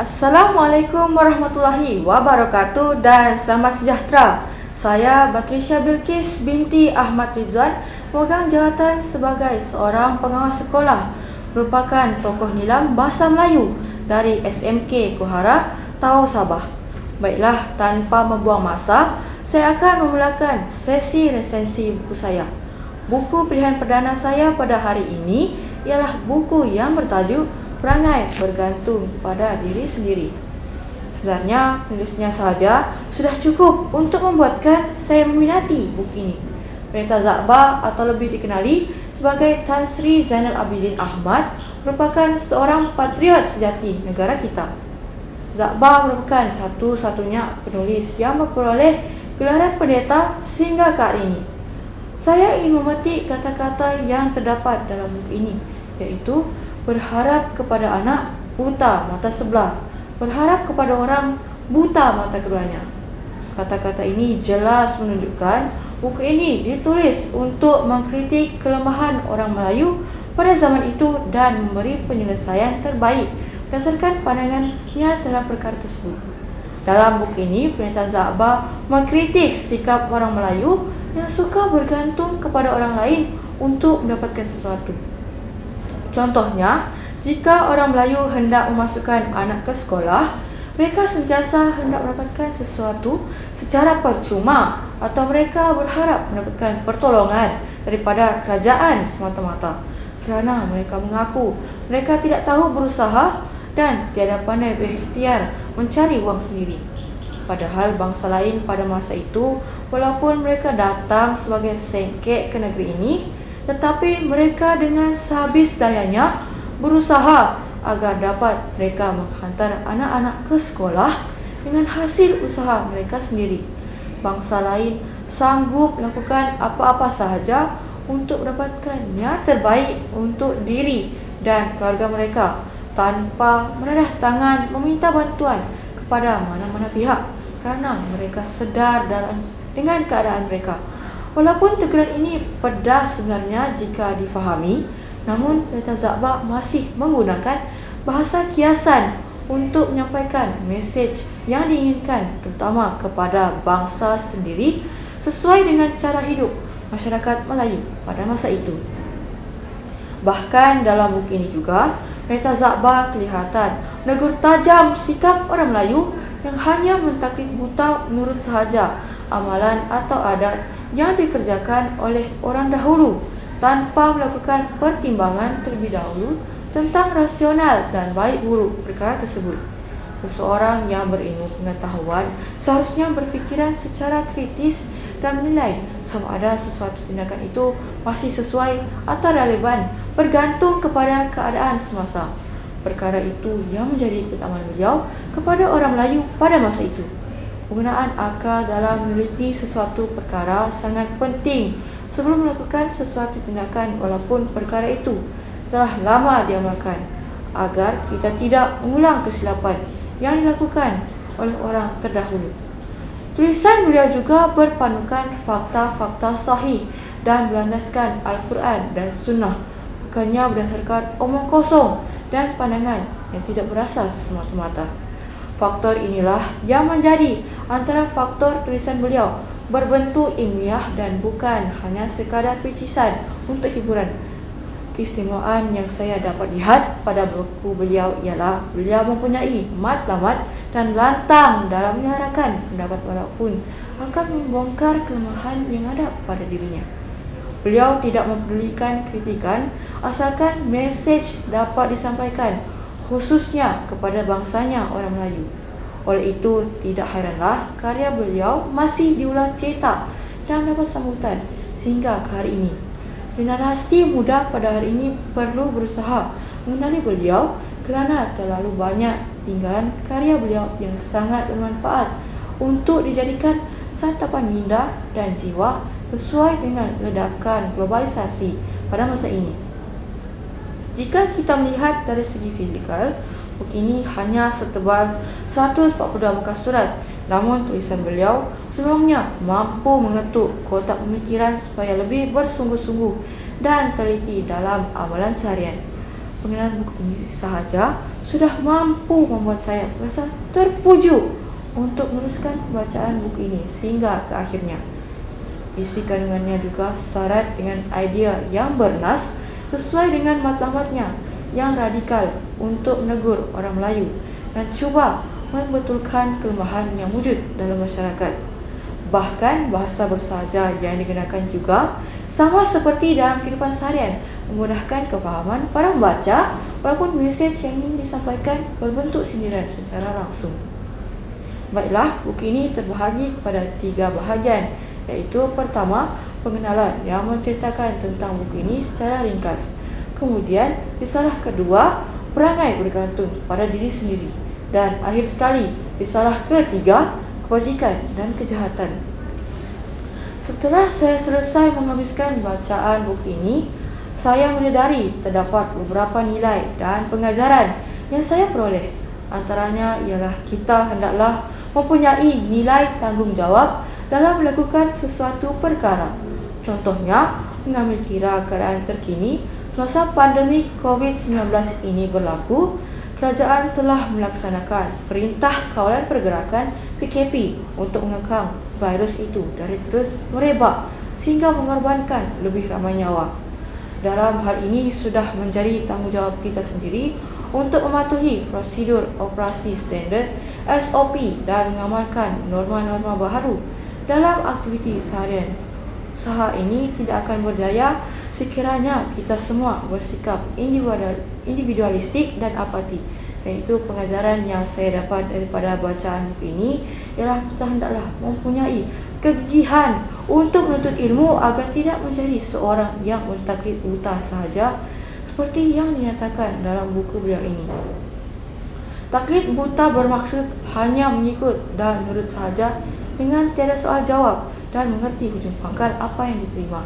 Assalamualaikum warahmatullahi wabarakatuh dan selamat sejahtera. Saya Batrisya Bilqis binti Ahmad Ridwan, memegang jawatan sebagai seorang pengawas sekolah, merupakan tokoh nilam bahasa Melayu dari SMK Kuhara, Tau Sabah. Baiklah, tanpa membuang masa, saya akan memulakan sesi resensi buku saya. Buku pilihan perdana saya pada hari ini ialah buku yang bertajuk Perangai Bergantung pada Diri Sendiri. Sebenarnya penulisnya sahaja sudah cukup untuk membuatkan saya meminati buku ini. Pendeta Zakbar atau lebih dikenali sebagai Tan Sri Zainal Abidin Ahmad merupakan seorang patriot sejati negara kita. Zakbar merupakan satu-satunya penulis yang memperoleh gelaran pendeta sehingga ke hari ini. Saya ingin memetik kata-kata yang terdapat dalam buku ini, iaitu berharap kepada anak buta mata sebelah, berharap kepada orang buta mata keduanya. Kata-kata ini jelas menunjukkan buku ini ditulis untuk mengkritik kelemahan orang Melayu pada zaman itu dan memberi penyelesaian terbaik berdasarkan pandangannya terhadap perkara tersebut. Dalam buku ini, Pendeta Zakbar mengkritik sikap orang Melayu yang suka bergantung kepada orang lain untuk mendapatkan sesuatu. Contohnya, jika orang Melayu hendak memasukkan anak ke sekolah, mereka sentiasa hendak mendapatkan sesuatu secara percuma atau mereka berharap mendapatkan pertolongan daripada kerajaan semata-mata kerana mereka mengaku mereka tidak tahu berusaha dan tiada pandai berikhtiar mencari wang sendiri. Padahal bangsa lain pada masa itu, walaupun mereka datang sebagai sengkek ke negeri ini, tetapi mereka dengan sehabis dayanya berusaha agar dapat mereka menghantar anak-anak ke sekolah dengan hasil usaha mereka sendiri. Bangsa lain sanggup melakukan apa-apa sahaja untuk mendapatkan yang terbaik untuk diri dan keluarga mereka tanpa menadah tangan meminta bantuan kepada mana-mana pihak kerana mereka sedar dengan keadaan mereka. Walaupun teguran ini pedas sebenarnya jika difahami, namun Pendeta Zakbar masih menggunakan bahasa kiasan untuk menyampaikan mesej yang diinginkan terutama kepada bangsa sendiri sesuai dengan cara hidup masyarakat Melayu pada masa itu. Bahkan dalam buku ini juga, Pendeta Zakbar kelihatan menegur tajam sikap orang Melayu yang hanya mentaklid buta menurut sahaja amalan atau adat yang dikerjakan oleh orang dahulu tanpa melakukan pertimbangan terlebih dahulu tentang rasional dan baik buruk perkara tersebut. Seseorang yang berilmu pengetahuan seharusnya berfikiran secara kritis dan menilai sama ada sesuatu tindakan itu masih sesuai atau relevan bergantung kepada keadaan semasa. Perkara itu yang menjadi keutamaan beliau kepada orang Melayu pada masa itu. Penggunaan akal dalam meneliti sesuatu perkara sangat penting sebelum melakukan sesuatu tindakan walaupun perkara itu telah lama diamalkan agar kita tidak mengulang kesilapan yang dilakukan oleh orang terdahulu. Tulisan beliau juga berpandukan fakta-fakta sahih dan berlandaskan Al-Quran dan Sunnah, bukannya berdasarkan omong kosong dan pandangan yang tidak berasas semata-mata. Faktor inilah yang menjadi antara faktor tulisan beliau berbentuk ilmiah dan bukan hanya sekadar picisan untuk hiburan. Keistimewaan yang saya dapat lihat pada buku beliau ialah beliau mempunyai matlamat dan lantang dalam menyuarakan pendapat walaupun akan membongkar kelemahan yang ada pada dirinya. Beliau tidak mempedulikan kritikan asalkan mesej dapat disampaikan khususnya kepada bangsanya orang Melayu. Oleh itu, tidak heranlah karya beliau masih diulang cetak dan dapat sambutan sehingga ke hari ini. Generasi muda pada hari ini perlu berusaha mengenali beliau kerana terlalu banyak tinggalan karya beliau yang sangat bermanfaat untuk dijadikan santapan minda dan jiwa sesuai dengan ledakan globalisasi pada masa ini. Jika kita melihat dari segi fizikal, buku ini hanya setebal 142 muka surat, namun tulisan beliau sebelumnya mampu mengetuk kotak pemikiran supaya lebih bersungguh-sungguh dan teliti dalam amalan seharian. Pengenalan buku ini sahaja sudah mampu membuat saya merasa terpuju untuk meneruskan bacaan buku ini sehingga ke akhirnya. Isi kandungannya juga syarat dengan idea yang bernas sesuai dengan matlamatnya yang radikal untuk menegur orang Melayu dan cuba membetulkan kelemahan yang wujud dalam masyarakat. Bahkan bahasa bersahaja yang digunakan juga sama seperti dalam kehidupan seharian, memudahkan kefahaman para pembaca walaupun mesej yang ingin disampaikan berbentuk sindiran secara langsung. Baiklah, buku ini terbahagi kepada 3 bahagian, iaitu pertama, pengenalan yang menceritakan tentang buku ini secara ringkas. Kemudian, risalah kedua, perangai bergantung pada diri sendiri. Dan akhir sekali, risalah ketiga, kebajikan dan kejahatan. Setelah saya selesai menghabiskan bacaan buku ini, saya menyadari terdapat beberapa nilai dan pengajaran yang saya peroleh. Antaranya ialah kita hendaklah mempunyai nilai tanggungjawab dalam melakukan sesuatu perkara. Contohnya, mengambil kira keadaan terkini semasa pandemik COVID-19 ini berlaku, kerajaan telah melaksanakan Perintah Kawalan Pergerakan PKP untuk mengekang virus itu dari terus merebak sehingga mengorbankan lebih ramai nyawa. Dalam hal ini sudah menjadi tanggungjawab kita sendiri untuk mematuhi prosedur operasi standard SOP dan mengamalkan norma-norma baharu dalam aktiviti seharian. Usaha ini tidak akan berjaya sekiranya kita semua bersikap individualistik dan apati. Dan itu pengajaran yang saya dapat daripada bacaan buku ini ialah kita hendaklah mempunyai kegigihan untuk menuntut ilmu agar tidak menjadi seorang yang mentaklid buta sahaja seperti yang dinyatakan dalam buku beliau ini. Taklid buta bermaksud hanya mengikut dan menurut sahaja dengan tiada soal jawab dan mengerti hujung pangkal apa yang diterima.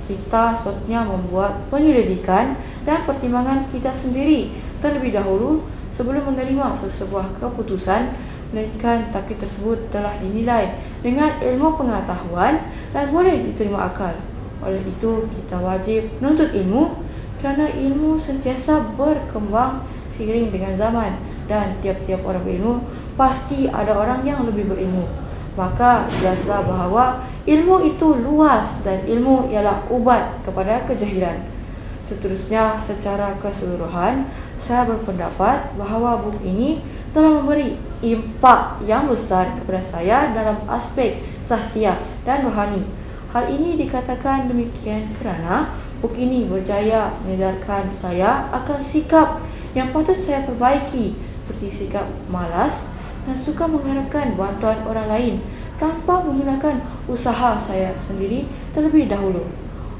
Kita sepatutnya membuat penyelidikan dan pertimbangan kita sendiri terlebih dahulu sebelum menerima sesebuah keputusan, melainkan taklid tersebut telah dinilai dengan ilmu pengetahuan dan boleh diterima akal. Oleh itu, kita wajib menuntut ilmu kerana ilmu sentiasa berkembang seiring dengan zaman dan tiap-tiap orang berilmu pasti ada orang yang lebih berilmu. Maka jelaslah bahawa ilmu itu luas dan ilmu ialah ubat kepada kejahilan. Seterusnya, secara keseluruhan, saya berpendapat bahawa buku ini telah memberi impak yang besar kepada saya dalam aspek sahsiah dan rohani. Hal ini dikatakan demikian kerana buku ini berjaya menyedarkan saya akan sikap yang patut saya perbaiki, seperti sikap malas dan suka mengharapkan bantuan orang lain tanpa menggunakan usaha saya sendiri terlebih dahulu.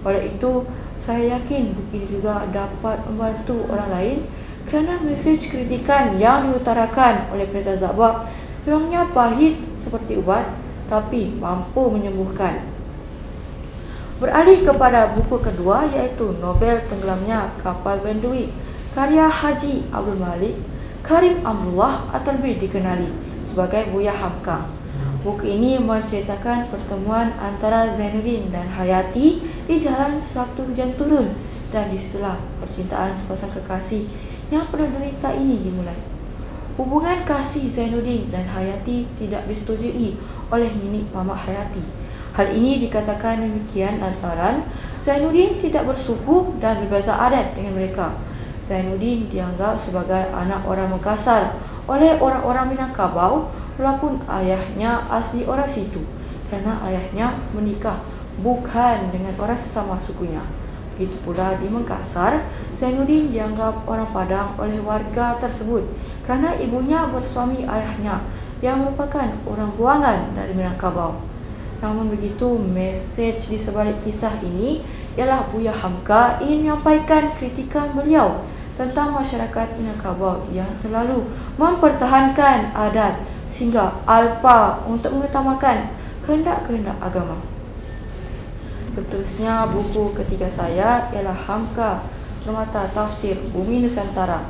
Oleh itu, saya yakin buku ini juga dapat membantu orang lain kerana mesej kritikan yang diutarakan oleh Pendeta Zabak memangnya pahit seperti ubat tapi mampu menyembuhkan. Beralih kepada buku kedua, iaitu novel Tenggelamnya Kapal Benduit karya Haji Abdul Malik Karim Amrullah atau lebih dikenali sebagai Buya Hamka. Buku ini menceritakan pertemuan antara Zainuddin dan Hayati di jalan sewaktu hujan turun dan disitulah percintaan sepasang kekasih yang penuh derita ini dimulai. Hubungan kasih Zainuddin dan Hayati tidak disetujui oleh Nenek Mamak Hayati. Hal ini dikatakan demikian lantaran Zainuddin tidak bersuku dan berbeza adat dengan mereka. Zainuddin dianggap sebagai anak orang Makassar oleh orang-orang Minangkabau walaupun ayahnya asli orang situ kerana ayahnya menikah bukan dengan orang sesama sukunya. Begitu pula di Makassar, Zainuddin dianggap orang Padang oleh warga tersebut kerana ibunya bersuami ayahnya yang merupakan orang buangan dari Minangkabau. Namun begitu, mesej di sebalik kisah ini ialah Buya Hamka ingin menyampaikan kritikan beliau tentang masyarakat Minangkabau yang terlalu mempertahankan adat sehingga alpa untuk mengutamakan kehendak-kehendak agama. Seterusnya, buku ketiga saya ialah Hamka Permata Tafsir Bumi Nusantara.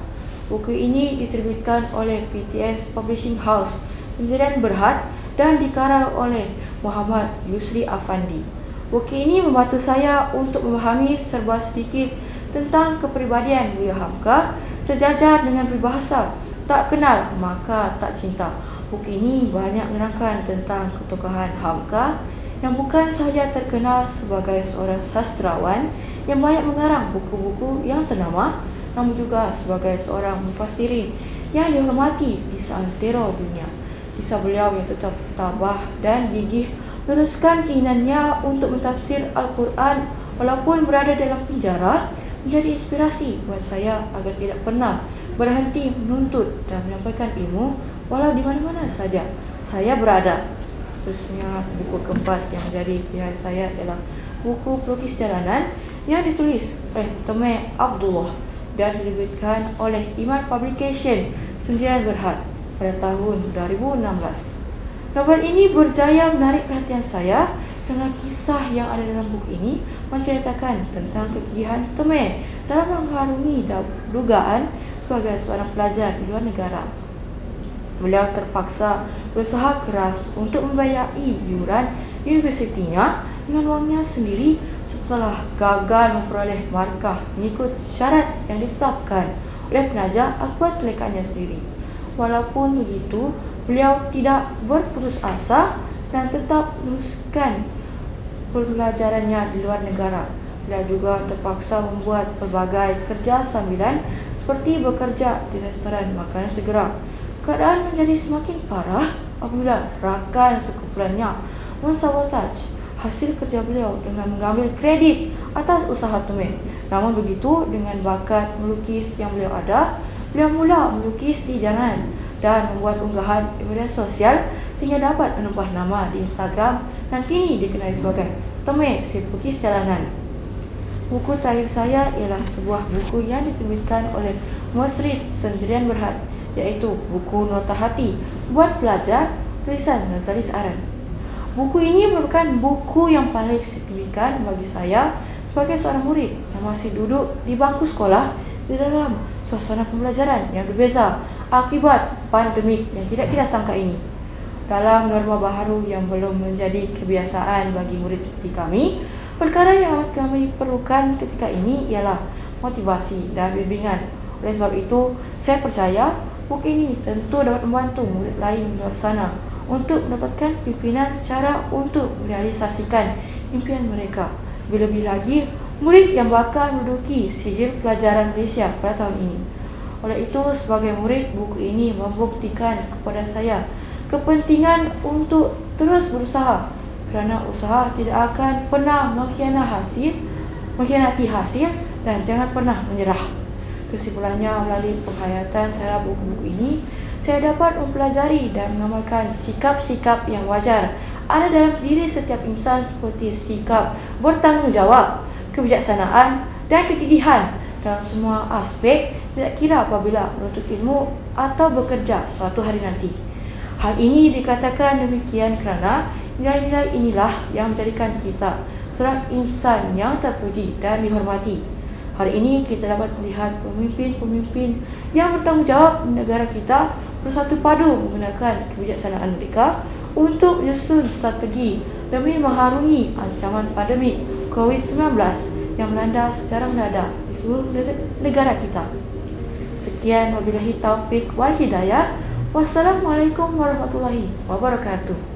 Buku ini diterbitkan oleh PTS Publishing House Sendirian Berhad dan dikarang oleh Muhammad Yusri Afandi. Buku ini membantu saya untuk memahami serba sedikit tentang kepribadian Buya Hamka sejajar dengan peribahasa tak kenal maka tak cinta. Buku ini banyak menerangkan tentang ketokohan Hamka yang bukan sahaja terkenal sebagai seorang sastrawan yang banyak mengarang buku-buku yang ternama, namun juga sebagai seorang mufassirin yang dihormati di seantero dunia. Kisah beliau yang tetap tabah dan gigih meneruskan keinginannya untuk mentafsir Al-Quran walaupun berada dalam penjara menjadi inspirasi buat saya agar tidak pernah berhenti menuntut dan menyampaikan ilmu walau di mana-mana saja saya berada. Terusnya buku keempat yang menjadi pilihan saya ialah buku Pelukis Jalanan yang ditulis oleh Temeh Abdullah dan diterbitkan oleh Iman Publication Sendirian Berhad pada tahun 2016. Novel ini berjaya menarik perhatian saya karena kisah yang ada dalam buku ini menceritakan tentang kegigihan Temeh dalam mengharungi dugaan sebagai seorang pelajar di luar negara. Beliau terpaksa berusaha keras untuk membayari iuran universitinya dengan wangnya sendiri setelah gagal memperoleh markah mengikut syarat yang ditetapkan oleh penaja akibat kelekannya sendiri. Walaupun begitu, beliau tidak berputus asa dan tetap meneruskan pembelajarannya di luar negara. Beliau juga terpaksa membuat pelbagai kerja sambilan seperti bekerja di restoran makanan segera. Keadaan menjadi semakin parah apabila rakan sekumpulannya mensabotaj hasil kerja beliau dengan mengambil kredit atas usaha Temeh. Namun begitu, dengan bakat melukis yang beliau ada, beliau mula melukis di jalanan dan membuat unggahan di media sosial sehingga dapat menempah nama di Instagram dan kini dikenali sebagai Temeh si Pelukis Jalanan. Buku terakhir saya ialah sebuah buku yang diterbitkan oleh Musrid Sendirian Berhad, iaitu buku Nota Hati buat pelajar tulisan Nazali Saaran. Buku ini merupakan buku yang paling signifikan bagi saya sebagai seorang murid yang masih duduk di bangku sekolah di dalam suasana pembelajaran yang berbeza akibat pandemik yang tidak kita sangka ini. Dalam norma baharu yang belum menjadi kebiasaan bagi murid seperti kami, perkara yang amat kami perlukan ketika ini ialah motivasi dan bimbingan. Oleh sebab itu, saya percaya buku ini tentu dapat membantu murid lain di luar sana untuk mendapatkan pimpinan cara untuk merealisasikan impian mereka. Lebih-lebih lagi, murid yang bakal menduduki sijil pelajaran Malaysia pada tahun ini. Oleh itu, sebagai murid, buku ini membuktikan kepada saya kepentingan untuk terus berusaha, kerana usaha tidak akan pernah mengkhianati hasil dan jangan pernah menyerah. Kesimpulannya, melalui penghayatan terhadap buku-buku ini, saya dapat mempelajari dan mengamalkan sikap-sikap yang wajar ada dalam diri setiap insan seperti sikap bertanggungjawab, kebijaksanaan dan kegigihan dalam semua aspek, tidak kira apabila menuntut ilmu atau bekerja suatu hari nanti. Hal ini dikatakan demikian kerana nilai-nilai inilah yang menjadikan kita seorang insan yang terpuji dan dihormati. Hari ini kita dapat melihat pemimpin-pemimpin yang bertanggungjawab di negara kita bersatu padu menggunakan kebijaksanaan mereka untuk menyusun strategi demi mengharungi ancaman pandemik COVID-19 yang melanda secara mendadak di seluruh negara kita. Sekian, wabillahi taufik wal hidayah. Wassalamualaikum warahmatullahi wabarakatuh.